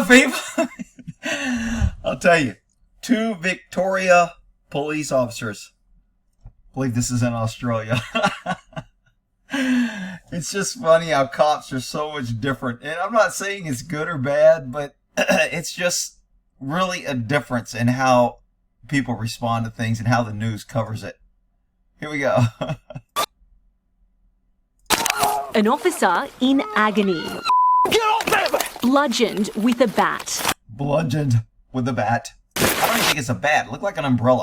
people. I'll tell you. 2 Victoria police officers. I believe this is in Australia. It's just funny how cops are so much different. And I'm not saying it's good or bad, but it's just really a difference in how people respond to things and how the news covers it. Here we go. An officer in agony. Get off them! Bludgeoned with a bat. Bludgeoned with a bat. I don't even think it's a bat. It looked like an umbrella.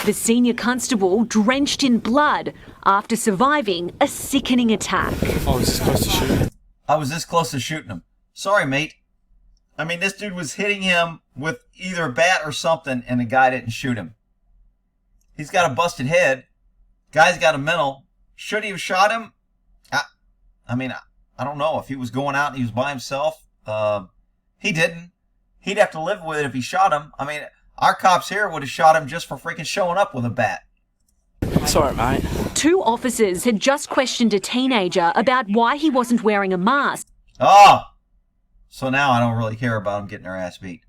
The senior constable drenched in blood after surviving a sickening attack. I was this close to shooting him. I was this close to shooting him. Sorry, mate. I mean, this dude was hitting him with either a bat or something, and the guy didn't shoot him. He's got a busted head. Guy's got a mental. Should he have shot him? I mean, I don't know. If he was going out and he was by himself, he didn't. He'd have to live with it if he shot him. I mean, our cops here would have shot him just for freaking showing up with a bat. Sorry, mate. 2 officers had just questioned a teenager about why he wasn't wearing a mask. Oh! So now I don't really care about them getting their ass beat.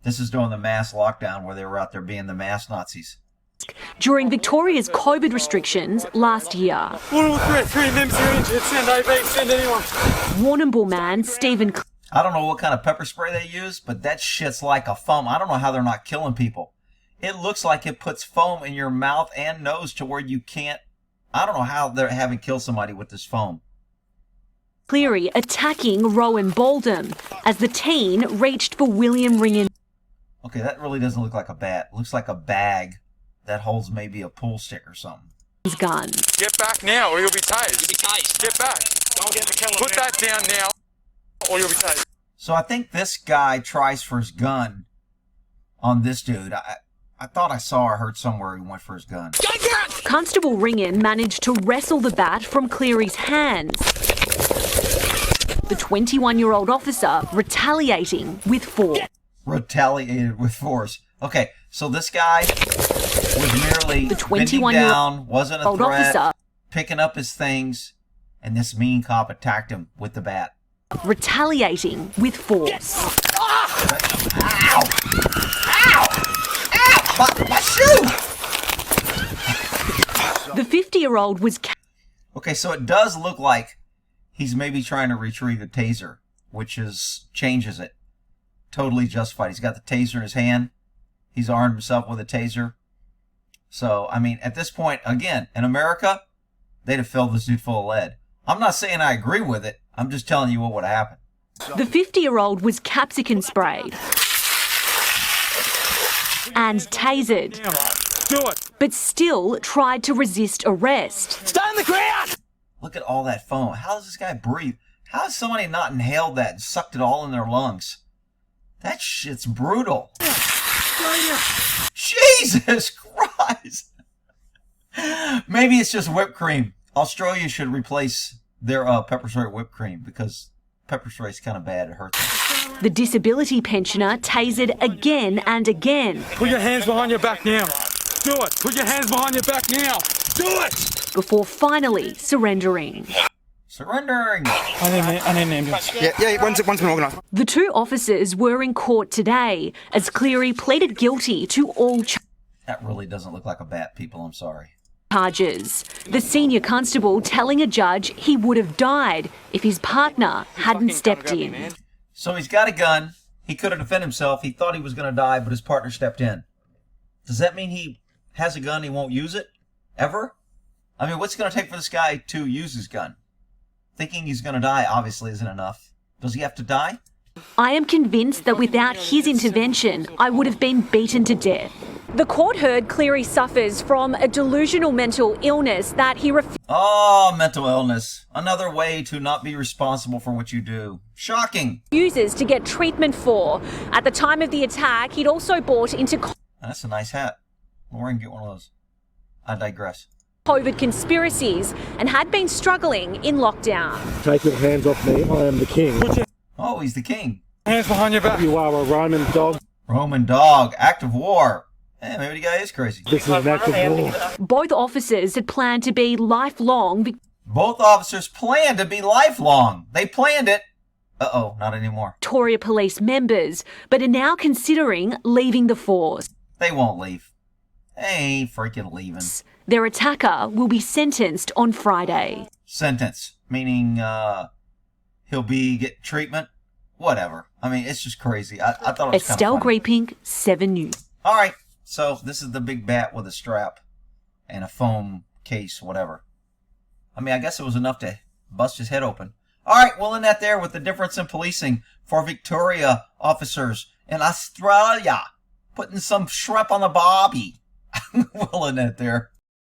This is during the mass lockdown where they were out there being the mass Nazis. During Victoria's COVID restrictions last year. 3 limbs are injured. Send AV, send anyone. Warrnambool man Stephen... I don't know what kind of pepper spray they use, but that shit's like a foam. I don't know how they're not killing people. It looks like it puts foam in your mouth and nose to where you can't... I don't know how they haven't killed somebody with this foam. Cleary attacking Rowan Baldham as the teen reached for William Ringen. Okay, that really doesn't look like a bat. It looks like a bag that holds maybe a pool stick or something. His gun. Get back now or you'll be tased. You'll be tased. Get back. Don't get the killer. Put that down now or you'll be tased. So I think this guy tries for his gun on this dude. I thought I saw or heard somewhere he went for his gun. Constable Ringen managed to wrestle the bat from Cleary's hands. The 21-year-old officer retaliating with force. Retaliated with force. Okay, so this guy was merely The bending down, wasn't a old threat, officer. picking up his things, and this mean cop attacked him with the bat. Retaliating with force. Ow! Ow! Ow! My shoe! The 50-year-old was... Okay, so it does look like he's maybe trying to retrieve a taser, which changes it. Totally justified. He's got the taser in his hand. He's armed himself with a taser. So, I mean, at this point, again, in America, they'd have filled this dude full of lead. I'm not saying I agree with it. I'm just telling you what would have happened. The 50-year-old was capsicum sprayed and tasered, Do it. but still tried to resist arrest. Stay on the ground. Look at all that foam. How does this guy breathe? How has somebody not inhaled that and sucked it all in their lungs? That shit's brutal. Jesus Christ. Maybe it's just whipped cream. Australia should replace their pepper spray with whipped cream because pepper spray is kind of bad. It hurts them. The disability pensioner tasered again and again Put your hands behind your back now. Do it. Put your hands behind your back now. Do it. before finally surrendering. Surrendering! I need an ambulance. Yeah, one's been organised. The 2 officers were in court today as Cleary pleaded guilty to all That really doesn't look like a bat, people. I'm sorry. charges. The senior constable telling a judge he would have died if his partner hadn't stepped in. So he's got a gun. He could have defended himself. He thought he was going to die, but his partner stepped in. Does that mean he has a gun and he won't use it? Ever? I mean, what's it going to take for this guy to use his gun? Thinking he's going to die obviously isn't enough. Does he have to die? I am convinced that without his intervention, I would have been beaten to death. The court heard Cleary suffers from a delusional mental illness that he Oh, mental illness. Another way to not be responsible for what you do. Shocking. refuses to get treatment for. At the time of the attack, he'd also bought into That's a nice hat. Lauren, get one of those. I digress. COVID conspiracies and had been struggling in lockdown. Take your hands off me, I am the king. Oh, he's the king. Hands behind your back. You are a Roman dog. Roman dog. Act of war. Hey, maybe the guy is crazy. This is an act of war. Both officers had planned to be lifelong. Both officers planned to be lifelong. They planned it, Uh-oh, not anymore. Victoria Police members, but are now considering leaving the force. They won't leave. They ain't freaking leaving. Their attacker will be sentenced on Friday. Sentence, meaning he'll be get treatment? Whatever. I mean, it's just crazy. I thought it was kind Estelle of funny. Greepink, 7 News. All right, so this is the big bat with a strap and a foam case, whatever. I mean, I guess it was enough to bust his head open. All right, we'll end that there with the difference in policing for Victoria officers in Australia. Putting some shrimp on the barbie. We'll end that there.